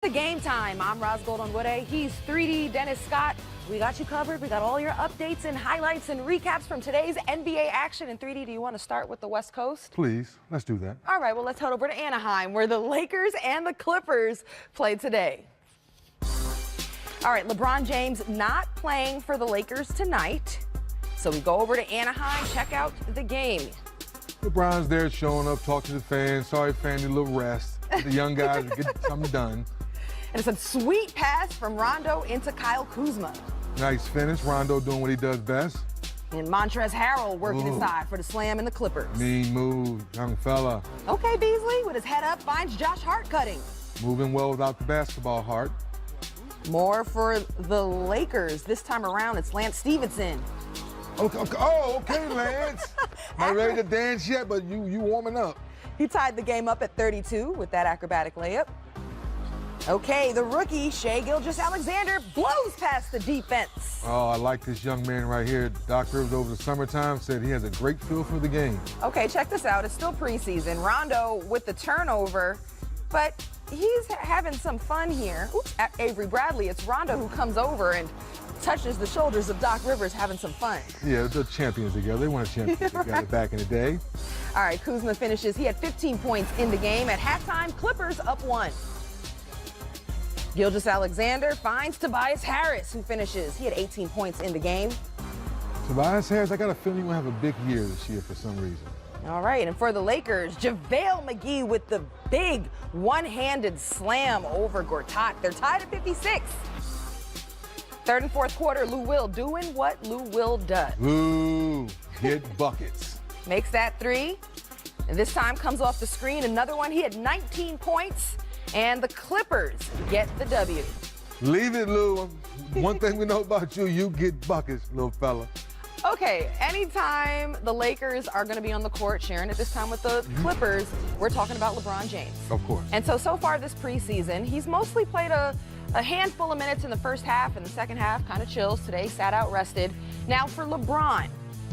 The Game Time. I'm Roz Golden-Woode. He's 3D Dennis Scott. We got you covered. We got all your updates and highlights and recaps from today's NBA action. And 3D, do you want to start with the West Coast? Please, let's do that. All right, well, let's head over to Anaheim, where the Lakers and the Clippers played today. All right, LeBron James not playing for the Lakers tonight. So we go over to Anaheim, check out the game. LeBron's there showing up, talking to the fans. Sorry, fan, need a little rest. The young guys are getting something done. And it's a sweet pass from Rondo into Kyle Kuzma. Nice finish. Rondo doing what he does best. And Montrezl Harrell working inside for the slam and the Clippers. Mean move, young fella. Okay, Beasley, with his head up, finds Josh Hart cutting. Moving well without the basketball, Hart. More for the Lakers. This time around, it's Lance Stevenson. Okay, Lance. Not ready to dance yet, but you warming up. He tied the game up at 32 with that acrobatic layup. Okay, the rookie, Shai Gilgeous-Alexander, blows past the defense. Oh, I like this young man right here. Doc Rivers over the summertime said he has a great feel for the game. Okay, check this out. It's still preseason. Rondo with the turnover, but he's having some fun here. Oops, at Avery Bradley, it's Rondo who comes over and touches the shoulders of Doc Rivers, having some fun. Yeah, they're champions together. They won a championship together back in the day. All right, Kuzma finishes. He had 15 points in the game. At halftime, Clippers up 1. Gilgeous-Alexander finds Tobias Harris, who finishes. He had 18 points in the game. Tobias Harris, I got a feeling he's going to have a big year this year for some reason. All right, and for the Lakers, JaVale McGee with the big one-handed slam over Gortat. They're tied at 56. Third and fourth quarter, Lou Will doing what Lou Will does. Lou, get buckets. Makes that 3. And this time comes off the screen. Another one. He had 19 points. And the Clippers get the W. Leave it, Lou. One thing we know about you, you get buckets, little fella. Okay, anytime the Lakers are going to be on the court, sharing at this time with the Clippers, we're talking about LeBron James. Of course. And so far this preseason, he's mostly played a handful of minutes in the first half, and the second half kind of chills. Today, sat out, rested. Now for LeBron,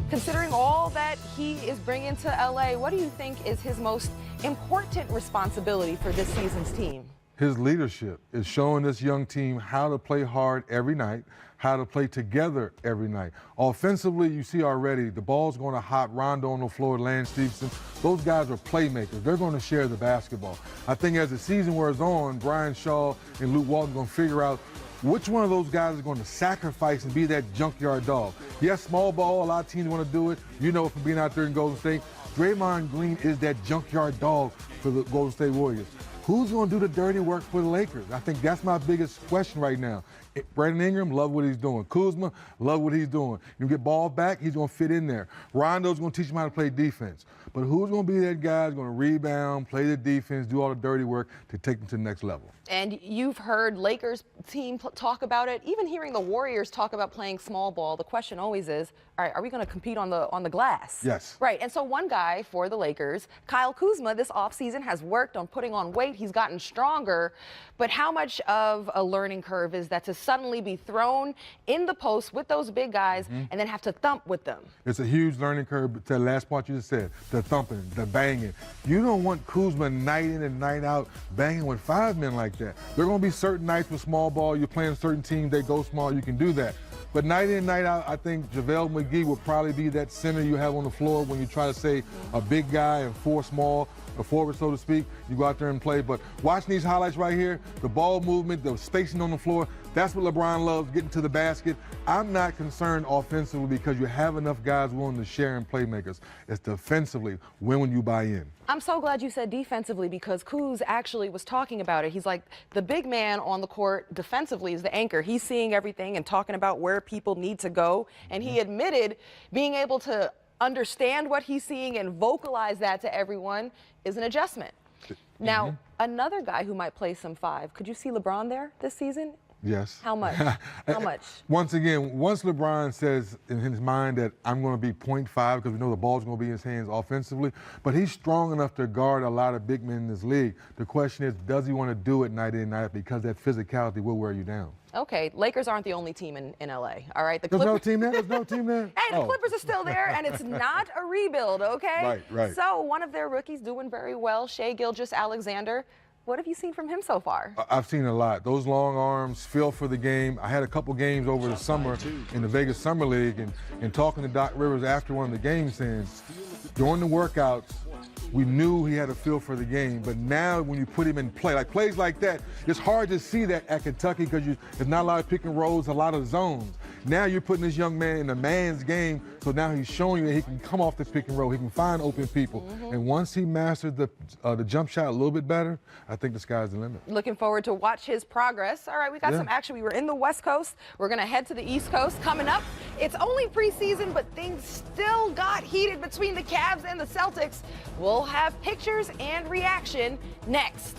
considering all that he is bringing to LA, what do you think is his most important responsibility for this season's team? His leadership is showing this young team how to play hard every night, how to play together every night. Offensively, you see already, the ball's going to hot. Rondo on the floor, Lance Stevenson. Those guys are playmakers. They're going to share the basketball. I think as the season wears on, Brian Shaw and Luke Walton are going to figure out which one of those guys is going to sacrifice and be that junkyard dog. Yes, small ball, a lot of teams want to do it. You know from being out there in Golden State, Draymond Green is that junkyard dog for the Golden State Warriors. Who's going to do the dirty work for the Lakers? I think that's my biggest question right now. Brandon Ingram, love what he's doing. Kuzma, love what he's doing. You get ball back, he's going to fit in there. Rondo's going to teach him how to play defense. But who's going to be that guy who's going to rebound, play the defense, do all the dirty work to take them to the next level? And you've heard Lakers team talk about it. Even hearing the Warriors talk about playing small ball, the question always is, all right, are we going to compete on the glass? Yes. Right, and so one guy for the Lakers, Kyle Kuzma, this offseason has worked on putting on weight. He's gotten stronger. But how much of a learning curve is that to suddenly be thrown in the post with those big guys and then have to thump with them? It's a huge learning curve to the last part you just said, the thumping, the banging. You don't want Kuzma night in and night out banging with 5 men like that. There are going to be certain nights with small ball, you're playing certain teams, they go small, you can do that. But night in, night out, I think JaVale McGee will probably be that center you have on the floor when you try to say a big guy and 4 small, a forward, so to speak. You go out there and play. But watching these highlights right here, the ball movement, the spacing on the floor, that's what LeBron loves, getting to the basket. I'm not concerned offensively because you have enough guys willing to share and playmakers. It's defensively, when will you buy in? I'm so glad you said defensively because Kuz actually was talking about it. He's like, the big man on the court defensively is the anchor. He's seeing everything and talking about where people need to go. And he admitted being able to understand what he's seeing and vocalize that to everyone is an adjustment. Now, another guy who might play some 5, could you see LeBron there this season? Yes. How much? How much? Once again, once LeBron says in his mind that I'm going to be 0.5 because we know the ball's going to be in his hands offensively, but he's strong enough to guard a lot of big men in this league. The question is, does he want to do it night in, night out because that physicality will wear you down? Okay, Lakers aren't the only team in LA, all right? There's no team there? There's no team there? Hey, the Clippers are still there, and it's not a rebuild, okay? Right. So one of their rookies doing very well, Shai Gilgeous-Alexander, What have you seen from him so far? I've seen a lot. Those long arms, feel for the game. I had a couple games over the summer in the Vegas Summer League, and talking to Doc Rivers after one of the games saying, during the workouts, we knew he had a feel for the game, but now when you put him in play, like plays like that, it's hard to see that at Kentucky because there's not a lot of pick and rolls, a lot of zones. Now you're putting this young man in a man's game, so now he's showing you that he can come off the pick and roll, he can find open people. And once he mastered the jump shot a little bit better, I think the sky's the limit. Looking forward to watch his progress. All right, we got some action. We were in the West Coast. We're going to head to the East Coast. Coming up, it's only preseason, but things still got heated between the Cavs and the Celtics. We'll have pictures and reaction next.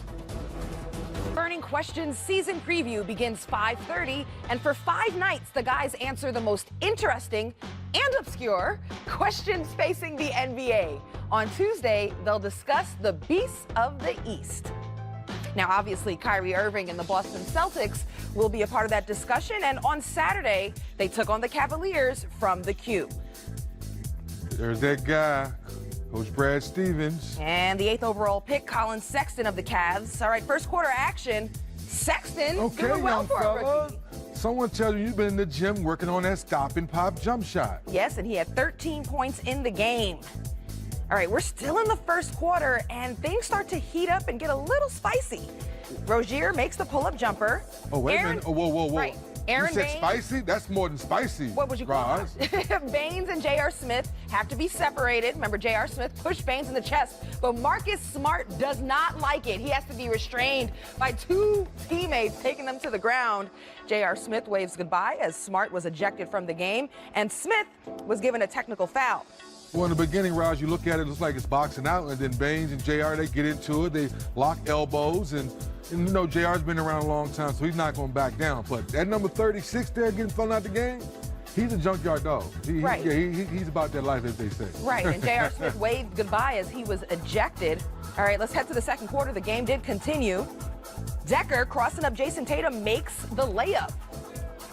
Burning Questions season preview begins 5:30, and for 5 nights, the guys answer the most interesting and obscure questions facing the NBA. On Tuesday, they'll discuss the beasts of the East. Now, obviously, Kyrie Irving and the Boston Celtics will be a part of that discussion, and on Saturday, they took on the Cavaliers from the Q. There's that guy, Coach Brad Stevens. And the 8th overall pick, Colin Sexton of the Cavs. All right, first quarter action. Sexton doing well for a rookie. Someone tells you you've been in the gym working on that stop and pop jump shot. Yes, and he had 13 points in the game. All right, we're still in the first quarter, and things start to heat up and get a little spicy. Rozier makes the pull-up jumper. Oh, wait a minute. Oh, whoa. Right. Aaron you said Baines, spicy? That's more than spicy. What would you call it? Baines and J.R. Smith have to be separated. Remember, J.R. Smith pushed Baines in the chest, but Marcus Smart does not like it. He has to be restrained by 2 teammates, taking them to the ground. J.R. Smith waves goodbye as Smart was ejected from the game, and Smith was given a technical foul. Well, in the beginning, Raj, you look at it, it looks like it's boxing out, and then Baines and JR, they get into it, they lock elbows, and you know, JR's been around a long time, so he's not going to back down. But that number 36 there getting thrown out the game, he's a junkyard dog. Right. He's about that life, as they say. Right, and J.R. Smith waved goodbye as he was ejected. All right, let's head to the second quarter. The game did continue. Decker, crossing up Jason Tatum, makes the layup.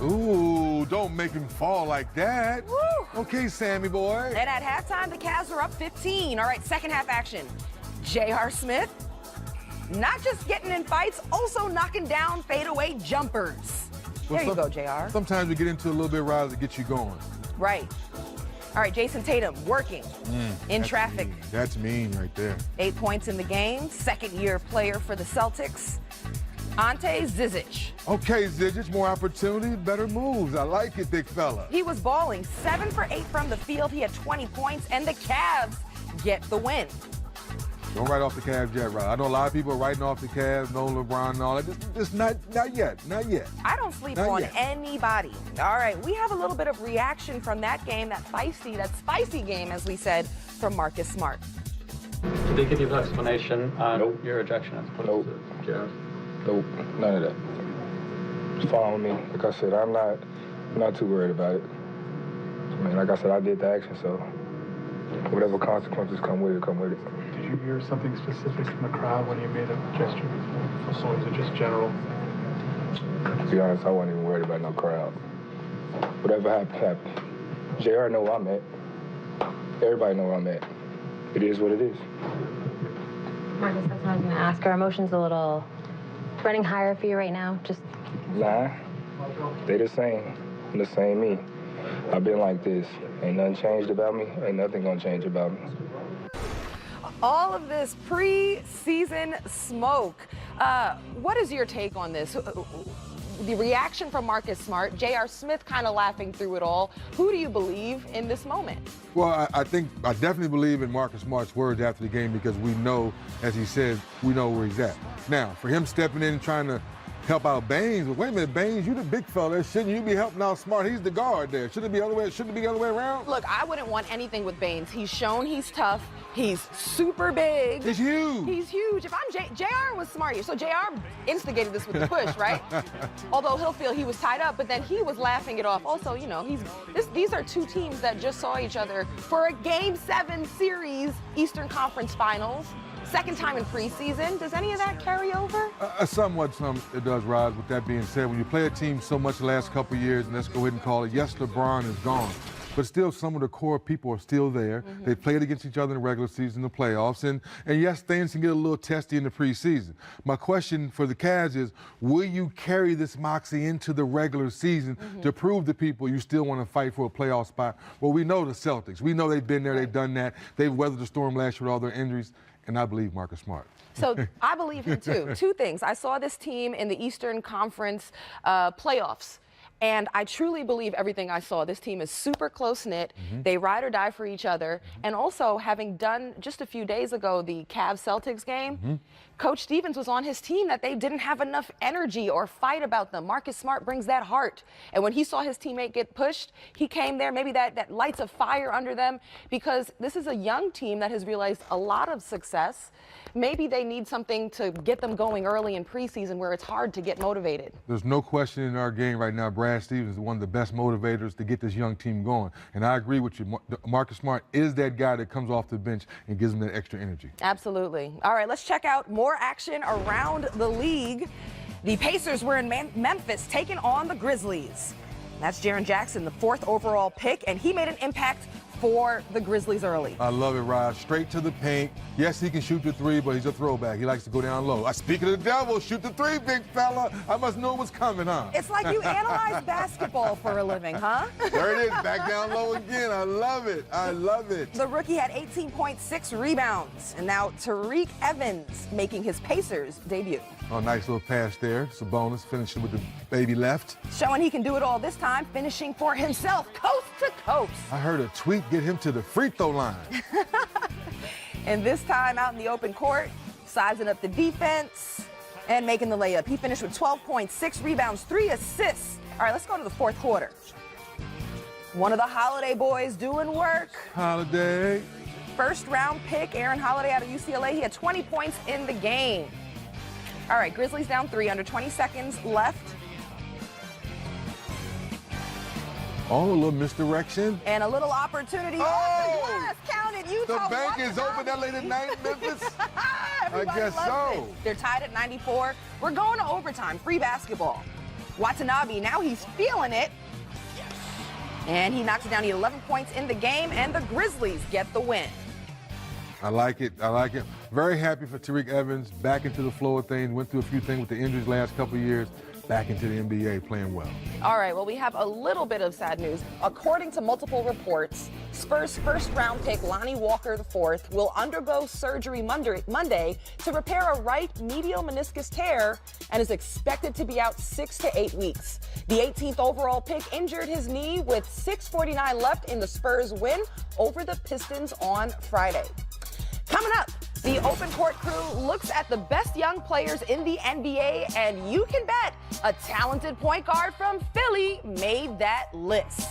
Ooh, don't make him fall like that. Woo. Okay, Sammy boy. And at halftime, the Cavs are up 15. All right, second half action. J.R. Smith, not just getting in fights, also knocking down fadeaway jumpers. Well, there you go, JR. Sometimes we get into a little bit, Raj, to get you going. Right. All right, Jason Tatum working in traffic. Mean. That's mean right there. 8 points in the game, second-year player for the Celtics. Ante Zizic. Okay, Zizic, more opportunity, better moves. I like it, big fella. He was balling 7 for 8 from the field. He had 20 points, and the Cavs get the win. Don't write off the Cavs yet, Rod. I know a lot of people are writing off the Cavs, no LeBron and all that. Just not yet. I don't sleep Not on yet. anybody. All right, we have a little bit of reaction from that game, that spicy game, as we said, from Marcus Smart. Did they give you an explanation on Nope. your ejection as opposed Nope. to Jared's? Nope, none of that. It's fine with me. Like I said, I'm not too worried about it. I mean, like I said, I did the action, so whatever consequences come with it, come with it. Did you hear something specific from the crowd when you made a gesture? So is it just general? To be honest, I wasn't even worried about no crowd. Whatever happened, happened. JR know where I'm at. Everybody know where I'm at. It is what it is. Marcus, that's what I was going to ask. Are emotions a little running higher for you right now? Just Nah, they the same me. I've been like this. Ain't nothing changed about me. Ain't nothing gonna change about me. All of this pre-season smoke. What is your take on this? The reaction from Marcus Smart, J.R. Smith kind of laughing through it all. Who do you believe in this moment? Well, I definitely believe in Marcus Smart's words after the game because we know, as he said, we know where he's at. Now, for him stepping in and trying to help out Baines, well, wait a minute, Baines, you the big fella. Shouldn't you be helping out Smart? He's the guard there. Shouldn't it be the other way around? Look, I wouldn't want anything with Baines. He's shown he's tough. He's super big. He's huge. He's huge. If I'm JR was smart here. So JR instigated this with the push, right? Although he'll feel he was tied up, but then he was laughing it off. Also, you know, these are two teams that just saw each other for a Game 7 series, Eastern Conference Finals. Second time in preseason. Does any of that carry over? Somewhat, it does, Roz. With that being said, when you play a team so much the last couple of years, and let's go ahead and call it, yes, LeBron is gone. but still some of the core people are still there. They played against each other in the regular season, the playoffs, and yes, things can get a little testy in the preseason. My question for the Cavs is, will you carry this moxie into the regular season to prove to people you still want to fight for a playoff spot? Well, we know the Celtics. We know they've been there, they've done that. They've weathered the storm last year with all their injuries, and I believe Marcus Smart. So I believe him too. Two things. I saw this team in the Eastern Conference playoffs. And I truly believe everything I saw. This team is super close-knit. They ride or die for each other. And also, having done just a few days ago the Cavs-Celtics game, Coach Stevens was on his team that they didn't have enough energy or fight about them. Marcus Smart brings that heart. And when he saw his teammate get pushed, he came there, maybe that lights a fire under them, because this is a young team that has realized a lot of success. Maybe they need something to get them going early in preseason where it's hard to get motivated. There's no question in our game right now, Brad Stevens is one of the best motivators to get this young team going. And I agree with you. Marcus Smart is that guy that comes off the bench and gives them that extra energy. Absolutely. All right, let's check out more action around the league. The Pacers were in Memphis taking on the Grizzlies. That's Jaren Jackson, the 4th overall pick, and he made an impact for the Grizzlies early. I love it, Rod. Straight to the paint. Yes, he can shoot the three, but he's a throwback. He likes to go down low. Speaking of the devil, shoot the three, big fella. I must know what's coming, huh? It's like you analyze basketball for a living, huh? There it is, back down low again. I love it. I love it. The rookie had 18.6 rebounds, and now Tariq Evans making his Pacers debut. Oh, nice little pass there. It's a bonus, finishing with the baby left. Showing he can do it all this time, finishing for himself, coast to coast. I heard a tweet get him to the free throw line. And this time out in the open court, sizing up the defense and making the layup. He finished with 12.6 rebounds, 3 assists. All right, let's go to the 4th quarter. One of the Holiday boys doing work. Holiday. 1st round pick, Aaron Holiday out of UCLA. He had 20 points in the game. All right, Grizzlies down 3, under 20 seconds left. Oh, a little misdirection. And a little opportunity. Oh! Yes, count it. Utah The bank won is the open that late at night in Memphis. Everybody guess loves so. it. They're tied at 94. We're going to overtime. Free basketball. Watanabe, now he's feeling it. And he knocks it down. He had 11 points in the game, and the Grizzlies get the win. I like it. I like it. Very happy for Tariq Evans. Back into the flow of things. Went through a few things with the injuries last couple of years. Back into the NBA, playing well. All right, well, we have a little bit of sad news. According to multiple reports, Spurs' 1st round pick, Lonnie Walker IV, will undergo surgery Monday to repair a right medial meniscus tear and is expected to be out 6 to 8 weeks. The 18th overall pick injured his knee with 6:49 left in the Spurs win over the Pistons on Friday. Coming up, the Open Court crew looks at the best young players in the NBA, and you can bet a talented point guard from Philly made that list.